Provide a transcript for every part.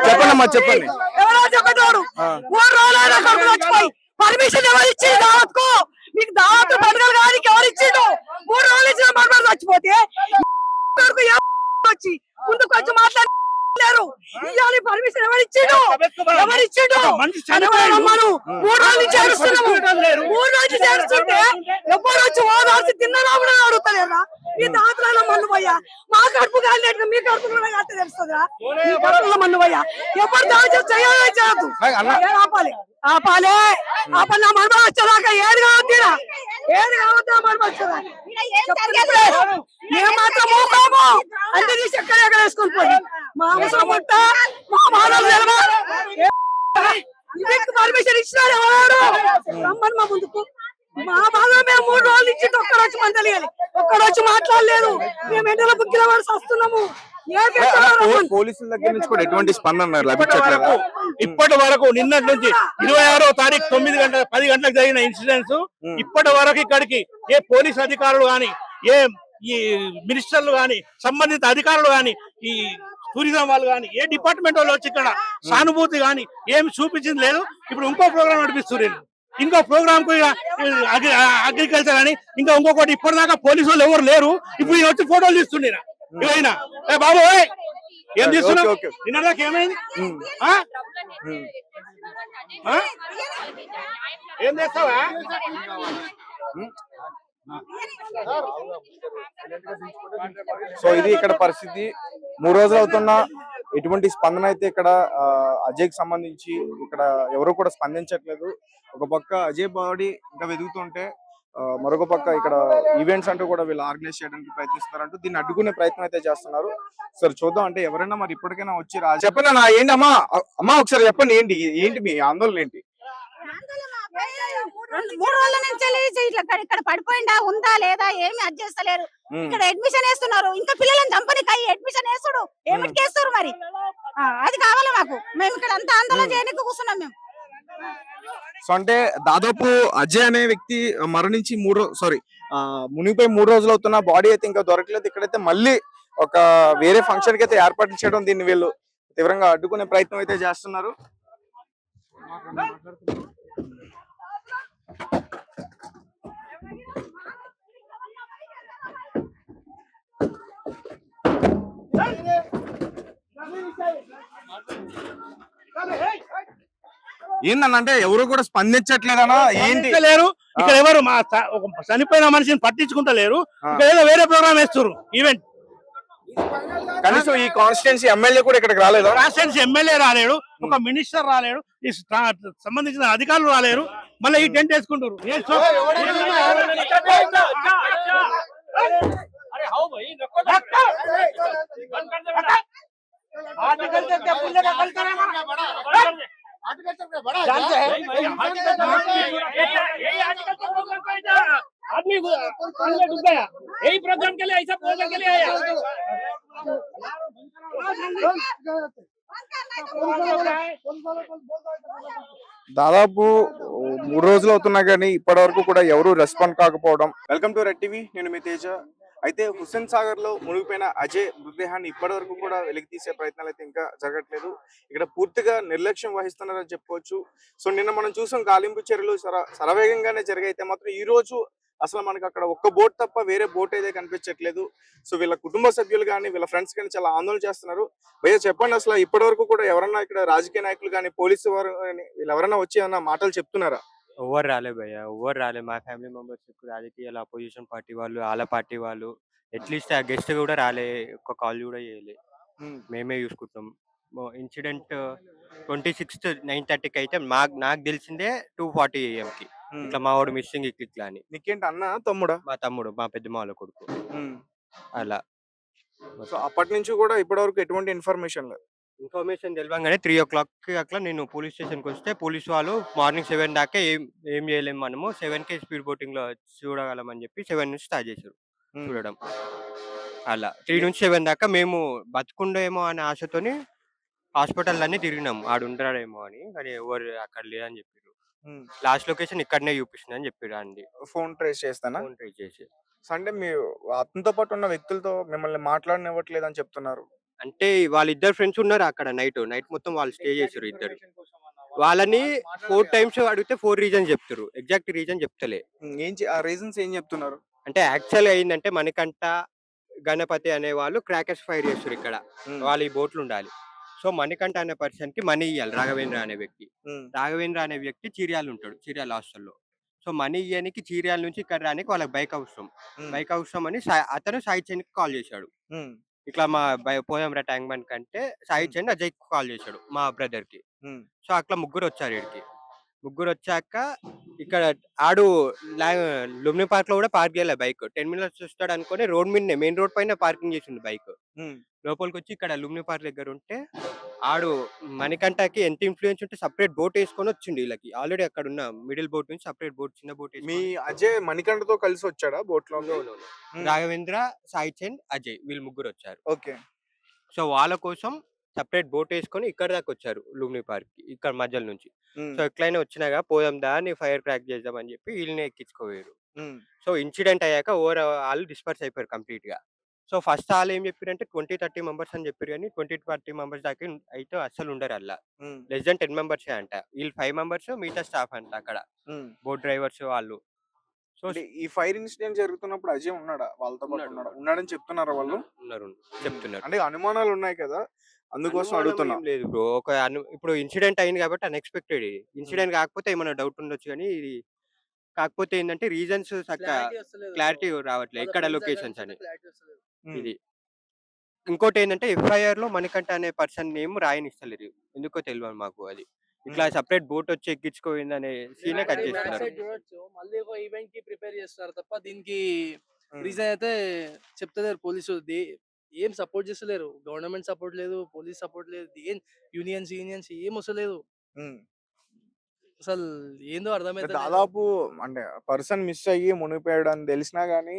చెప్పండమ్మా చెప్పండి. ఎవరో చెప్పేటోడు 3 రోజులైనా కొడుకు చచ్చిపోయి పర్మిషన్ ఎవరు ఇచ్చి దావత్కు మీకు దావత్ పండుగలు కానీ ఎవరు ఇచ్చిండు 3 రోజులు ఇచ్చిన పండుగలు చచ్చిపోతే కొడుకు వచ్చి ముందుకు వచ్చి మాట్లాడలేరు ఇవాళ పర్మిషన్ ఎవరు ఇచ్చిండు ఎవరు ఇచ్చిండు రమ్మను 3 రోజులు చేరుస్తున్నాము 3 రోజులు చేరుస్తుంటే ఎవరు వచ్చి ఓదార్చి తిన్నారా అడుగుతలేదా మీ దాతలలో మన్ను పోయా మా కడుపు కాలేదు మీ కడుపు కూడా కాదు తెలుస్తుందా మీ కడుపులో మన్ను పోయా ఎవరు దాచి చేయాలి చేయదు ఆపాలి ఆపాలి ఆపాలి నా మనుమ వచ్చేదాకా ఏది కావద్దా ఏది కావద్దా మనుమ వచ్చేదాకా మేము మాత్రం మూకాము అంటే నీ చక్కెర ఎక్కడ వేసుకొని పోయి మా అవసరం ఉంటా మా మానవ పర్మిషన్ ఇచ్చినాడు ఎవరు రమ్మని మా ముందుకు మా బాధ మేము 3 రోజులు ఇచ్చి ఒక్కడొచ్చి మంది తెలియాలి ఒక్కడొచ్చి మాట్లాడలేదు మేము ఎండలో బుక్కిల వాడు వస్తున్నాము పోలీసుల దగ్గర నుంచి కూడా ఎటువంటి స్పందన లభించట్లేదు. ఇప్పటి వరకు నిన్నటి నుంచి 26వ తారీఖు 9 గంటల 10 గంటలకు జరిగిన ఇన్సిడెంట్స్ ఇప్పటి వరకు ఇక్కడికి ఏ పోలీస్ అధికారులు గాని ఏ ఈ మినిస్టర్లు గాని సంబంధిత అధికారులు గాని ఈ టూరిజం వాళ్ళు గాని ఏ డిపార్ట్మెంట్ వాళ్ళు వచ్చి ఇక్కడ సానుభూతి గాని ఏమి చూపించింది లేదు. ఇప్పుడు ఇంకో ప్రోగ్రామ్ నడిపిస్తున్నారు. ఇంకో ప్రోగ్రామ్ కు అగ్రికల్చర్ అని ఇంకా ఇంకొకటి ఇప్పటిదాకా పోలీసు వాళ్ళు ఎవరు లేరు. ఇప్పుడు వచ్చి ఫోటోలు తీస్తుండే ఇవైనా బాబు ఏం తీస్తున్నావు నిన్నదాకా ఏమైంది ఏం చేస్తావా సో ఇది ఇక్కడ పరిస్థితి 3 రోజులు అవుతున్నా ఎటువంటి స్పందన అయితే ఇక్కడ అజయ్ కి సంబంధించి ఇక్కడ ఎవరు కూడా స్పందించట్లేదు. ఒక పక్క అజయ్ బాడీ ఇంకా వెతుకుతుంటే మరొక పక్క ఇక్కడ ఈవెంట్స్ అంటూ కూడా వీళ్ళు ఆర్గనైజ్ చేయడానికి ప్రయత్నిస్తున్నారంటూ దీన్ని అడ్డుకునే ప్రయత్నం అయితే చేస్తున్నారు. సరే చూద్దాం అంటే ఎవరైనా మరి ఇప్పటికైనా వచ్చి చెప్పండి అన్న ఏంటి అమ్మా అమ్మా ఒకసారి చెప్పండి ఏంటి ఏంటి మీ ఆందోళన ఏంటి? 3 రోజుల నుంచి ఇక్కడ పడిపోయిందా ఉందా లేదా ఏమి అది చేస్తలేరు. ఇక్కడ అడ్మిషన్ వేస్తున్నారు ఇంకా పిల్లలను చంపనికి అడ్మిషన్ వేస్తుడు ఏమిటికి వేస్తారు మరి అది కావాలి మాకు. మేము ఇక్కడ అంతా ఆందోళన చేయడానికి కూర్చున్నాం మేము. సో అంటే దాదాపు అజయ్ అనే వ్యక్తి మరణించి మునిగిపోయి 3 రోజులు అవుతున్నా బాడీ అయితే ఇంకా దొరకలేదు. ఇక్కడైతే మళ్ళీ ఒక వేరే ఫంక్షన్ కి అయితే ఏర్పాటు చేయడం దీన్ని వీళ్ళు తీవ్రంగా అడ్డుకునే ప్రయత్నం అయితే చేస్తున్నారు. ఏందన్నంటే ఎవరు కూడా స్పందించట్లేదనా ఏంటి లేరు ఇక్కడ ఎవరు మా చనిపోయిన మనిషిని పట్టించుకుంటలేరు. ఏదో వేరే ప్రోగ్రామ్ వేస్తారు ఈవెంట్. కనీసం ఈ కాన్స్టిట్యున్సీ ఎమ్మెల్యే కూడా ఇక్కడికి రాలేదు. కాన్స్టిట్యున్సీ ఎమ్మెల్యే రాలేడు, ఒక మినిస్టర్ రాలేడు, ఈ సంబంధించిన అధికారులు రాలేరు. మళ్ళీ ఈ టెంట్ వేసుకుంటారు. आदमी डूब गया यही प्रोग्राम के लिए ऐसा प्रोग्राम के लिए आया దాదాపు 3 రోజులు అవుతున్నా కానీ ఇప్పటి వరకు కూడా ఎవరు రెస్పాండ్ కాకపోవడం. వెల్కమ్ టు రెడ్ టీవీ, నేను మీ తేజ. అయితే హుస్సేన్ సాగర్ లో మునిగిపోయిన అజయ్ మృతదేహాన్ని ఇప్పటి వరకు కూడా వెలికి తీసే ప్రయత్నాలు అయితే ఇంకా జరగట్లేదు. ఇక్కడ పూర్తిగా నిర్లక్ష్యం వహిస్తున్నారని చెప్పుకోవచ్చు. సో నిన్న మనం చూసాం గాలింపు చర్యలు శరవేగంగానే జరిగాయితే మాత్రం ఈ రోజు అసలు మనకి అక్కడ ఒక్క బోట్ తప్ప వేరే బోట్ అయితే కనిపించట్లేదు. సో వీళ్ళ కుటుంబ సభ్యులు కానీ వీళ్ళ ఫ్రెండ్స్ కానీ చాలా ఆందోళన చేస్తున్నారు. భయ్య చెప్పండి, అసలు ఇప్పటి వరకు కూడా ఎవరన్నా ఇక్కడ రాజకీయ నాయకులు కానీ పోలీసు వారు కానీ వీళ్ళు ఎవరన్నా వచ్చి ఏమన్నా మాటలు చెప్తున్నారా? ఎవ్వరు రాలే భయ్య, ఎవ్వరు రాలే. మా ఫ్యామిలీ మెంబర్స్ రాజకీయాలు అపోజిషన్ పార్టీ వాళ్ళు వాళ్ళ పార్టీ వాళ్ళు అట్లీస్ట్ ఆ గెస్ట్ కూడా రాలే, ఒక్క కాల్ కూడా చేయలే. మేమే చూసుకుంటాం. ఇన్సిడెంట్ 26th 9:30కి అయితే నాకు తెలిసిందే 2:40 AM ఇట్లా మా వాడు మిస్సింగ్ ఇట్లా అని. నీకేంటి అన్న తమ్ముడా? మా తమ్ముడు, మా పెద్దమ్మ వాళ్ళ కొడుకు. అలా సో అప్పటి నుంచి కూడా ఇప్పటి వరకు ఎటువంటి ఇన్ఫర్మేషన్ లేదు. ఇన్ఫర్మేషన్ తెలియగానే 3 o'clock అట్లా నేను పోలీస్ స్టేషన్కి వస్తే పోలీసు వాళ్ళు మార్నింగ్ 7 దాకా ఏం చేయలేము, మనము 7కే స్పీడ్ బోటింగ్ లో చూడగలమని చెప్పి 7 నుంచి స్టార్ట్ చేశారు చూడడం. అలా 3 నుంచి 7 దాకా మేము బతుకుండేమో అనే ఆశతోని హాస్పిటల్ అన్ని తిరిగినాం ఆడుంటాడేమో అని, కానీ ఎవరు అక్కడ లేదని చెప్పారు. లాస్ట్ లొకేషన్ ఇక్కడనే చూపిస్తుంది అని చెప్పారు అండి. ఫోన్ ట్రేస్ చేస్తానా? ఫోన్ ట్రేస్ చేసి సండే మీ అతనితో పాటు ఉన్న వ్యక్తులతో మిమ్మల్ని మాట్లాడనివ్వట్లేదు అని చెప్తున్నారు. అంటే వాళ్ళిద్దరు ఫ్రెండ్స్ ఉన్నారు అక్కడ. నైట్ మొత్తం వాళ్ళు స్టే చేసారు ఇద్దరు. వాళ్ళని 4 టైమ్స్ అడిగితే 4 రీజన్స్ చెప్తారు. ఎగ్జాక్ట్ రీజన్ చెప్తలే. ఆ రీజన్స్ ఏం చెప్తున్నారు? అంటే యాక్చువల్‌గా ఏందంటే మణికంఠ, గణపతి అనేవాళ్ళు క్రాకర్స్ ఫైర్ చేస్తుర్రు ఇక్కడ. ఉమ్, వాళ్ళు ఈ బోట్‌లో ఉండాలి. సో, మణికంఠ అనే పర్సన్‌కి మనీ ఇయ్యాలి రాఘవేంద్ర అనే వ్యక్తి. ఉమ్, రాఘవేంద్ర అనే వ్యక్తి చీర్యాల ఉంటాడు. చీర్యాల హాస్టల్‌లో. సో, మనీ ఇయ్యనీకి చీర్యాల నుంచి ఇక్కడ రానీకి వాళ్ళకి బైక్ అవసరం. ఉమ్, బైక్ అవసరం అని అతను సాయి చంద్‌కి కాల్ చేశాడు. ఉమ్, ఇట్లా మా పోదాంరా ట్యాంక్ బండ్ కంటే సాయి ఉమ్, చంద్ అజయ్‌కి కాల్ చేశాడు మా బ్రదర్‌కి. ఉమ్, సో, అట్లా ముగ్గురొచ్చారు ఈడికి. ముగ్గురొచ్చాక ఇక్కడ ఆడు లా లుంబిని పార్క్‌లో కూడా పార్క్ చేయలే బైక్. 10 మినిట్స్ వస్తాడనుకోని రోడ్ మీదనే మెయిన్ రోడ్ పైన పార్కింగ్ చేసిండు బైక్. ఉమ్, లోపలికొచ్చి ఇక్కడ లుంబిని పార్క్ దగ్గర ఉంటే ఆడు మణికంఠకి ఎంత ఇన్‌ఫ్లూయెన్స్ ఉంటే సెపరేట్ బోట్ ఏసుకొని వచ్చిండు ఈళ్ళకి. ఆల్రెడీ అక్కడున్న మిడిల్ బోట్ నుంచి సెపరేట్ బోట్ చిన్న బోట్ మీ ఏసుకొని అజయ్ మణికంఠతో కలిసి వచ్చాడా బోట్ లో? నో. రాఘవేంద్ర, సాయి చంద్, అజయ్ వీళ్ళు ముగ్గురొచ్చారు. ఓకే. సో, వాళ్ళ కోసం సెపరేట్ బోట్ ఏసుకొని ఇక్కడి దాకొచ్చారు లుంబిని పార్క్‌కి. ఇక్కడ మధ్యలో నుంచి. సో, ఎట్లైనా వచ్చినాగా పోదాం దా అని ఫైర్ క్రాక్ చేద్దాం అని చెప్పి ఈళ్ళనే ఎక్కించుకోపోయారు. సో, ఇన్సిడెంట్ అయ్యాక ఆల్ డిస్పర్స్ అయిపోయారు కంప్లీట్‌గా. సో, ఫస్ట్ ఆళ్ళేం చెప్పిర్రంటే 20, 30 మెంబర్స్ అని చెప్పిర్రు గానీ 20, 30 మెంబర్స్ దాకా అయితే అస్సలు ఉండరు అల్లా. లెస్ థాన్ 10 మెంబర్సే అంట. వీళ్ళు 5 మెంబర్స్ మిగతా స్టాఫ్ అంట అక్కడ. బోట్ డ్రైవర్స్ వాళ్ళు. సో, అంటే ఈ ఫైర్ ఇన్సిడెంట్ జరుగుతున్నప్పుడు అజయ్ ఉన్నాడా? వాళ్ళతో పాటు ఉన్నాడు. ఉన్నాడా? ఉన్నాడని చెప్తున్నారా వాళ్ళు? ఉన్నారు. చెప్తున్నారు. అంటే అనుమానాలు ఉన్నాయి కదా, అందుకోసం అనుమానం అడుగుతున్నా. ఏం లేదు బ్రో. ఇప్పుడు ఇన్సిడెంట్ అయింది కాబట్టి అన్‌ఎక్స్‌పెక్టెడ్ ఇది. ఇన్సిడెంట్ కాకపోతే ఏమైనా డౌట్ ఉండొచ్చు గానీ, ఇది కాకపోతే ఏందంటే రీజన్స్ క్లారిటీ రావట్లే. ఎక్కడ లొకేషన్స్ అని. ఉమ్, ఇది. ఇంకోటేందంటే ఎఫ్ఐఆర్‌లో మణికంఠ అనే పర్సన్ నేమ్ రాయనిస్తలేరు. ఎందుకో తెలవదు మాకు అది. ఇట్లా సెపరేట్ బోట్ వచ్చి ఎక్కించుకుపోయిందనే సీనే కట్ చేస్తున్నారు. చూడొచ్చు మళ్ళీ ఒక ఈవెంట్ కి ప్రిపేర్ చేస్తారు తప్ప దీనికి ఉమ్, రీజన్ అయితే చెప్తలేరు పోలీసులు. ఏం సపోర్ట్ చేస్తలేరు. గవర్నమెంట్ సపోర్ట్ లేదు, పోలీస్ సపోర్ట్ లేదు, ఏం యూనియన్స్ ఏం వస్తలేదు. ఉమ్. అసలు ఏందో అంటే అర్థమైతే దాదాపు అంటే పర్సన్ మిస్ అయ్యి మునిగిపోయాడు అని తెలిసినా గానీ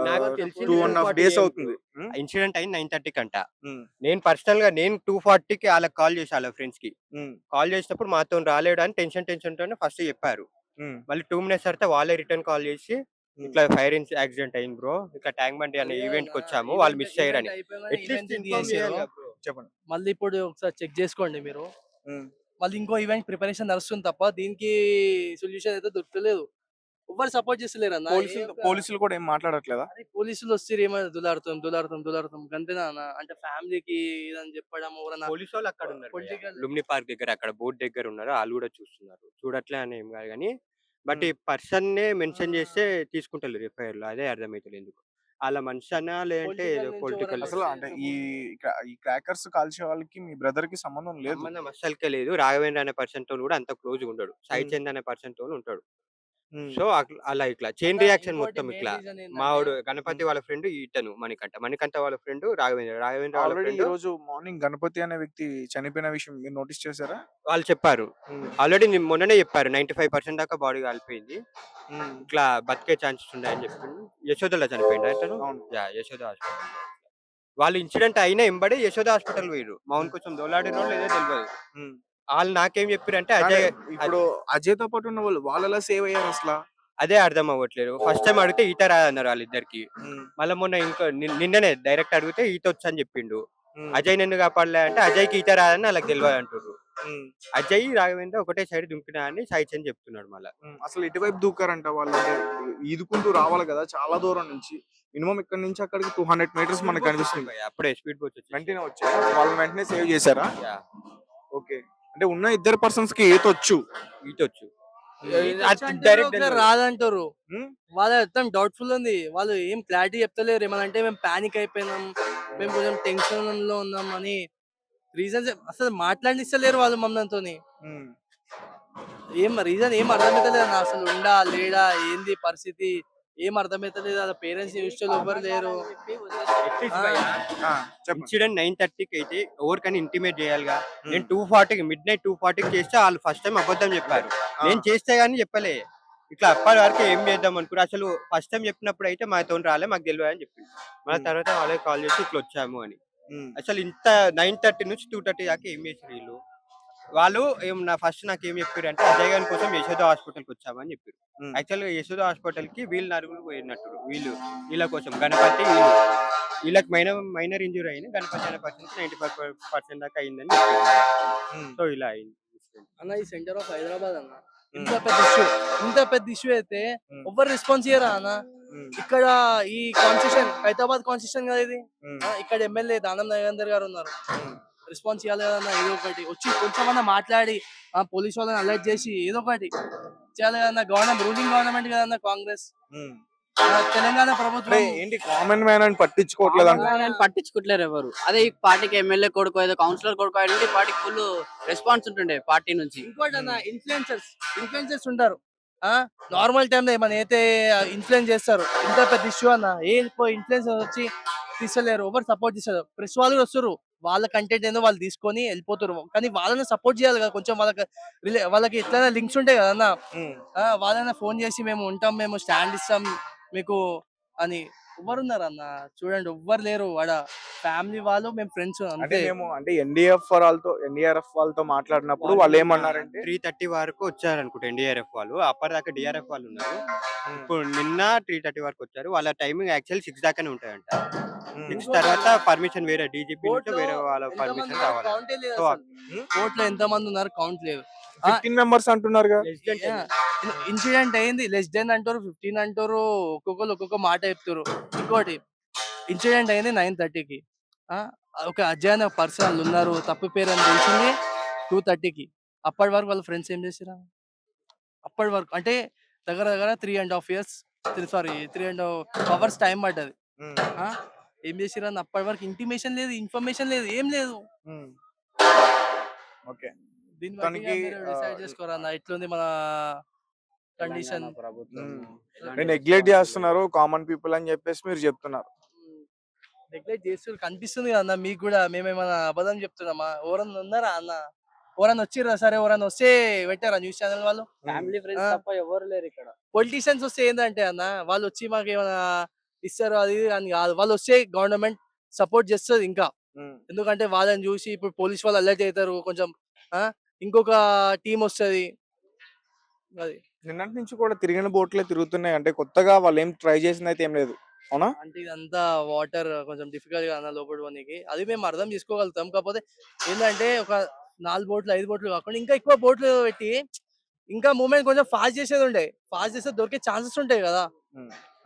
నాకు తెలిసి 2.5 days అవుతుంది. ఇన్సిడెంట్ అయింది 9:30 కంట. ఉమ్, నేను పర్సనల్‌గా 2:40కి ఆళ్ళకి కాల్ చేశా ఆళ్ళ ఫ్రెండ్స్‌కి. ఉమ్, కాల్ చేసినప్పుడు మాతోని రాలేడు అని టెన్షన్‌తోనే ఫస్ట్ చెప్పారు. ఉమ్, మళ్ళీ 2 మినిట్స్ తర్వాత వాళ్ళే రిటర్న్ కాల్ చేసి ఇట్లా ఫైర్ యాక్సిడెంట్ అయింది బ్రో. ఇట్లా ట్యాంక్ బండి అనే ఈవెంట్‌కి వచ్చాము. వాళ్ళు మిస్ అయ్యారని. అట్లీస్ట్ ఇన్ఫార్మ్ చేయాలి కదా బ్రో. చెప్పండి. మళ్ళీ ఇప్పుడు ఒకసారి చెక్ చేసుకోండి మీరు. ఉమ్, మళ్ళీ ఇంకో ఈవెంట్ ప్రిపరేషన్ నడుస్తుంది తప్ప దీనికి సొల్యూషన్ అయితే దొరకలేదు. ఎవ్వరు సపోర్ట్ చేస్తలేరు అన్న. పోలీసులు కూడా ఏం మాట్లాడట్లేదా? పోలీసులు వస్తే ఏమైనా దులాడుతాం గంతేనా అన్న? అంటే ఫ్యామిలీకి ఇదని చెప్పడం ఎవరన్నా పోలీసు వాళ్ళు అక్కడ ఉన్నారు. పొలిటికల్ లుంబిని పార్క్ దగ్గర అక్కడ బోట్ దగ్గర ఉన్నారు. ఆళ్ళు కూడా చూస్తున్నారు. చూడట్లే అని ఏం కాదు గానీ, బట్ ఈ పర్సన్‌నే మెన్షన్ చేస్తే తీసుకుంటలేరు ఎఫ్ఐఆర్‌లో. అదే అర్థమైతలేదు ఎందుకో. ఆళ్ళ మనిషనా లేదంటే Political ఏదో నుంచి పొలిటికల్ ఎవరన్నా అసలు అంటే ఈ క్రాకర్స్ కాల్చే వాళ్ళకి మీ బ్రదర్ కి సంబంధం లేదు. సంబంధం అస్సలకే లేదు. రాఘవేంద్ర అనే పర్సన్ తోని కూడా అంత క్లోజ్‌గా ఉండడు. సాయి ఉమ్, చంద్ అనే పర్సన్ తోని ఉంటాడు. ఉమ్, సో, అలా ఇట్లా చైన్ అన్న రియాక్షన్ ఇంకోటి మొత్తం మెయిన్ ఇట్లా. రీజన్ ఏంటంటే మావోడు గణపతి వాళ్ళ ఫ్రెండ్ ఇతను మణికంఠ వాళ్ళ ఫ్రెండ్ రాఘవేంద్ర వాళ్ళ ఆల్రెడీ ఈ ఫ్రెండ్ రోజు మార్నింగ్ గణపతి అనే వ్యక్తి చనిపోయిన విషయం మీరు నోటీస్ చేశారా? వాళ్ళు చెప్పారు. ఆల్రెడీ మొన్ననే చెప్పారు 95% దాకా బాడీ కాలిపోయింది. ఉమ్, ఇట్లా బతికే ఛాన్సెస్ ఉన్నాయని చెప్పిండు. యశోదలో చనిపోయిండా అతను? అవును. యశోద హాస్పిటల్. వాళ్ళు ఇన్సిడెంట్ అయిన ఎంబడే యశోద హాస్పిటల్ పోయిర్రు. మౌన్ కొంచెం దోలాడినో లేదో తెలవదు. ఉమ్. వాళ్ళు నాకేం చెప్పిరంటే అంటే ఇప్పుడు అజయ్ తో పాటు ఉన్న వాళ్ళు ఎలా సేవ్ అయ్యారు అసలు? అదే అర్థం అవ్వట్లేదు. ఫస్ట్ టైం అడిగితే ఈత రాదన్నారు వాళ్ళిద్దరికి. మళ్ళా మొన్న నిన్ననే డైరెక్ట్ అడిగితే ఈత వచ్చని చెప్పిండు. అజయ్ నన్ను కాపాడలే అంటే అజయ్‌కి ఈత రాదని వాళ్ళకి తెలవదు అంటుర్రు. అజయ్, రాఘవేంద్ర ఒకటే సైడ్ దుంకినా అని సాయి చంద్ చెప్తున్నాడు మళ్ళా. అసలు ఎటువైపు దూకారంట వాళ్ళు? అంటే ఈదుకుంటూ రావాలి కదా చాలా దూరం నుంచి. మినిమం ఇక్కడ నుంచి అక్కడికి 200 మీటర్స్ మనకు కనిపిస్తుంది. అప్పుడే స్పీడ్ బోట్ వచ్చేసింది. వెంటనే వచ్చారు వాళ్ళని, వెంటనే సేవ్ చేశారా? యాహ్! ఓకే. అంటే ఉన్న ఇద్దరు పర్సన్స్ కి ఈతొచ్చు. ఈతొచ్చు. డైరెక్ట్ రాదంటారు. ఉమ్, వాళ్ళ మొత్తం డౌట్ఫుల్ ఉంది. వాళ్ళు ఏం క్లారిటీ చెప్తలేరు. ఏమనంటే మేము పానిక్ అయిపోయినాం, మేము కొంచెం టెన్షన్ లో ఉన్నాం అని రీజన్స్ అసలు మాట్లాడిస్తలేరు వాళ్ళు మమ్మల్ని. ఉమ్. ఏం రీజన్ ఏం అర్థమైతలేదు అన్న. అసలు ఉండా లేడా ఏంది పరిస్థితి ఏం అర్థమైతలేదు. వాళ్ళ పేరెంట్స్ ఇష్టం ఎవ్వరు లేరు. ఆ, చెప్పండి. ఇన్సిడెంట్ 9:30కి అయితే ఎవరికైనా ఇంటిమేట్ చేయాలిగా. నేను 2:40కి మిడ్‌నైట్ 2:40కి చేస్తే వాళ్ళు ఫస్ట్ టైం అబద్ధం చెప్పారు. నేను చేస్తే గానీ చెప్పలే. ఇట్లా అప్పటి వరకు ఏం చేద్దాం అనుకున్నా. అసలు ఫస్ట్ టైం చెప్పినప్పుడు అయితే మాతోని రాలే, మాకు తెలవదు అని చెప్పిండు. మళ్ళీ తర్వాత వాళ్ళకి కాల్ చేసి ఇట్లా వచ్చాము అని. ఉమ్. అసలు ఇంత 9:30 నుంచి 2:30 దాకా ఏం చేసారు వీళ్ళు? వాళ్ళు ఫస్ట్ నాకేం చెప్పారు అంటే అజయ్ గారి కోసం యశోద హాస్పిటల్కి వచ్చామని చెప్పారు. ఉమ్. యాక్చువల్గా యశోద హాస్పిటల్కి వీళ్ళు నలుగురు పోయినట్టు, వీళ్ళ కోసం గణపతి వీళ్ళకి మైనర్ ఇంజురీ అయింది, గణపతి అనే పర్సన్ 95% దాకా అయిందని చెప్పారు. ఉమ్. సో ఇలా అయింది. అన్న ఈ సెంటర్ ఆఫ్ హైదరాబాద్ అన్న ఇంత పెద్ద ఇష్యూ అయితే ఉమ్. ఎవ్వరు రెస్పాన్స్ చేయరా అన్న. ఉమ్. ఇక్కడ ఈ కాన్స్టిట్యూషన్ హైదరాబాద్ కాన్స్టిట్యూషన్ కదా ఇది. ఉమ్. ఇక్కడ ఎమ్మెల్యే దానం నరేందర్ గారు ఉన్నారు, ఉమ్. రెస్పాన్స్ చేయాలి కదన్నా. ఏదో ఒకటి వచ్చి కొంచెమన్నా మాట్లాడి పోలీస్ వాళ్ళని అలర్ట్ చేసి ఏదో ఒకటి చేయాలి కదన్నా. రూలింగ్ గవర్నమెంట్ కదన్నా కాంగ్రెస్. ఉమ్. తెలంగాణ అంటే ప్రభుత్వం ఏంటి కామన్ మ్యాన్ అని పట్టించుకోవట్లేదు అంట. ఆయన పట్టించుకోవట్లేరు ఎవరు. అదే ఈ పార్టీకి ఎమ్మెల్యే కొడుకు ఏదో కౌన్సిలర్ కొడుకు అయ్యి ఉంటే పార్టీకి ఫుల్ రెస్పాన్స్ ఉంటుండే పార్టీ నుంచి. ఇంకోటి అన్న, ఇన్ఫ్లుయెన్సర్స్ ఉంటారు. నార్మల్ టైంలో ఏమైనా అయితే ఇన్ఫ్లుయెన్స్ చేస్తారు. ఇంత పెద్ద ఇష్యూ అన్న, ఏ ఇన్ఫ్లుయెన్సర్ వచ్చి తీసలేరు, ఎవరు సపోర్ట్ చేస్తారు. ప్రెస్ వాళ్ళు కూడా వస్తారు, వాళ్ళ కంటెంట్ ఏందో వాళ్ళు తీసుకొని వెళ్ళిపోతారు. కానీ వాళ్ళని సపోర్ట్ చేయాలి కదా, కొంచెం వాళ్ళకి ఎట్లైనా లింక్స్ ఉంటాయి కదా అన్న. ఉమ్. వాళ్ళైనా ఫోన్ చేసి మేము ఉంటాం, మేము స్టాండ్ ఇస్తాం మీకు అని. ఎవరున్నారు అన్న, చూడండి ఎవ్వరు లేరు. వాడ ఫ్యామిలీ వాళ్ళు, మేము ఫ్రెండ్స్ అంటే అంతే. మేము అంటే ఎన్డీఆర్ఎఫ్ వాళ్ళతో మాట్లాడినప్పుడు వాళ్ళు ఏమన్నారంటే 3:30 వరకు వచ్చారు అనుకుంటా ఎన్డీఆర్ఎఫ్ వాళ్ళు. అప్పటిదాకా డిఆర్ఎఫ్ వాళ్ళు ఉన్నారు. ఇప్పుడు నిన్న 3:30 వరకు వచ్చారు. వాళ్ళ టైమింగ్ యాక్చువల్ 6 దాకానే ఉంటాయంట. 6 తర్వాత పర్మిషన్ వేరే డీజీపీ నుంచి వేరే వాళ్ళ పర్మిషన్ రావాలి. సో కోర్టులో ఎంత మంది ఉన్నారు కౌంట్ లేదు. 15 మెంబర్స్ అంటున్నారుగా. ఇన్సిడెంట్ అయింది, లెస్ దెన్ అంటారు, 15 అంటారు, ఒక్కొక్కరు ఒక్కొక్క మాట చెప్తారు. ఇంకోటి ఇన్సిడెంట్ అయింది 9:30కి. ఒక అజయ్ అనే పర్సన్ ఉన్నారు, తప్పు పేరు అని తెలిసింది 2:30కి. అప్పటి వరకు వాళ్ళ ఫ్రెండ్స్ ఏం చేసిరా? అప్పటి వరకు అంటే దగ్గర దగ్గర 3.5 years, 3.5 hours టైం పడ్డది. ఏం చేసిరా? అప్పటి వరకు ఇంటిమేషన్ లేదు, ఇన్ఫర్మేషన్ లేదు, ఏం లేదు. ఓకే. దీన్ని తనకి, బట్టి మీరు డిసైడ్ చేసుకోరా అన్న, ఎట్లుంది మన కండిషన్. నెగ్లెక్ట్ చేస్తున్నారు కామన్ పీపుల్ అని చెప్పేసి మీరు చెప్తున్నారు. నెగ్లెక్ట్ చేస్తారు కనిపిస్తుంది కదా అన్న మీకు కూడా. మేమేమన్నా అబద్ధం చెప్తున్నామా? ఎవరన్నా ఉన్నారా అన్న? ఎవరన్నా వచ్చిర్రా? సరే ఎవరన్నా వస్తే పెట్టారా న్యూస్ ఛానల్ వాళ్ళు? ఫ్యామిలీ ఫ్రెండ్స్ తప్ప ఎవరు లేరు ఇక్కడ. పొలిటీషియన్స్ వస్తే ఏంటంటే అన్న, వాళ్ళు వచ్చి మాకు ఏమైనా ఇస్తారు అది ఇది అని కాదు. వాళ్ళు వస్తే గవర్నమెంట్ సపోర్ట్ చేస్తుంది ఇంకా. ఎందుకంటే వాళ్ళని చూసి ఇప్పుడు పోలీస్ వాళ్ళు అలర్ట్ అవుతారు కొంచెం. ఇంకొక టీం వస్తుంది. అది నిన్నటి నుంచి కూడా తిరిగిన బోట్లే తిరుగుతున్నాయి. అంటే కొత్తగా వాళ్ళు ఏం ట్రై చేసింది అయితే ఏం లేదు, అవునా? అంటే ఇదంతా వాటర్ కొంచెం డిఫికల్ట్ గా అన్న లోపల పోనీకి. అది మేము అర్థం చేసుకోగలుగుతాం. కాకపోతే ఏంటంటే ఒక 4 బోట్లు 5 బోట్లు కాకుండా ఇంకా ఎక్కువ బోట్లు పెట్టి ఇంకా మూమెంట్ కొంచెం ఫాస్ట్ చేసేది ఉండే. ఫాస్ట్ చేస్తే దొరికే ఛాన్సెస్ ఉంటాయి కదా.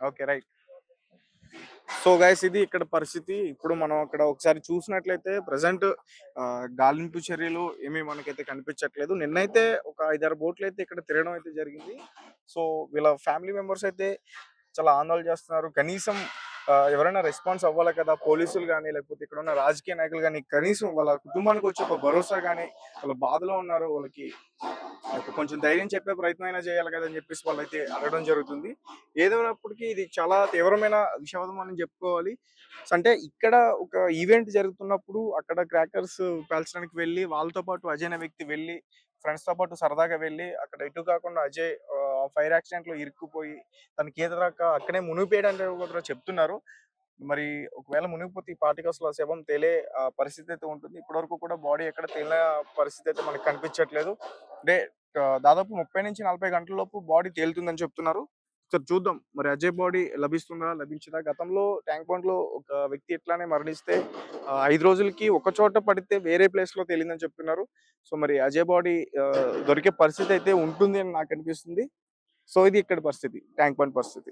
Okay, right. సో గైస్, ఇది ఇక్కడ పరిస్థితి. ఇప్పుడు మనం అక్కడ ఒకసారి చూసినట్లయితే ప్రజెంట్ గాలింపు చర్యలు ఏమీ మనకైతే కనిపించట్లేదు. నిన్నైతే ఒక 5-6 బోట్లు అయితే ఇక్కడ తిరగడం అయితే జరిగింది. సో వీళ్ళ ఫ్యామిలీ మెంబర్స్ అయితే చాలా ఆందోళన చేస్తున్నారు. కనీసం ఎవరైనా రెస్పాన్స్ అవ్వాలి కదా, పోలీసులు కానీ లేకపోతే ఇక్కడ ఉన్న రాజకీయ నాయకులు కానీ, కనీసం వాళ్ళ కుటుంబానికి వచ్చి ఒక భరోసా కానీ, వాళ్ళ బాధలో ఉన్నారు, వాళ్ళకి కొంచెం ధైర్యం చెప్పే ప్రయత్నం అయినా చేయాలి కదా అని చెప్పేసి వాళ్ళైతే అడగడం జరుగుతుంది. ఏదైనప్పటికీ ఇది చాలా తీవ్రమైన విషాదం అని చెప్పుకోవాలి. అంటే ఇక్కడ ఒక ఈవెంట్ జరుగుతున్నప్పుడు అక్కడ క్రాకర్స్ పేల్చడానికి వెళ్ళి వాళ్ళతో పాటు అజయ్ అనే వ్యక్తి వెళ్ళి ఫ్రెండ్స్ తో పాటు సరదాగా వెళ్ళి అక్కడ ఎటు కాకుండా అజయ్ ఫైర్ యాక్సిడెంట్ లో ఇరుక్కుపోయి తనకి ఏదరాక అక్కడే మునిగిపోయాడని కూడా చెప్తున్నారు. మరి ఒకవేళ మునిగిపోతే ఈ పార్టీకి అసలు శవం తేలే పరిస్థితి అయితే ఉంటుంది. ఇప్పటివరకు కూడా బాడీ ఎక్కడ తేలిన పరిస్థితి అయితే మనకు కనిపించట్లేదు. అంటే దాదాపు 30 నుంచి 40 గంటల లోపు బాడీ తేలుతుందని చెప్తున్నారు. సరే చూద్దాం, మరి అజయ్ బాడీ లభిస్తుందా లభించదా? గతంలో ట్యాంక్ బండ్ లో ఒక వ్యక్తి ఎట్లానే మరణిస్తే 5 రోజులకి ఒక చోట పడితే వేరే ప్లేస్ లో తేలిందని చెప్తున్నారు. సో మరి అజయ్ బాడీ దొరికే పరిస్థితి అయితే ఉంటుంది అని నాకు అనిపిస్తుంది. సో ఇది ఇక్కడ పరిస్థితి, ట్యాంక్ బండ్ పరిస్థితి.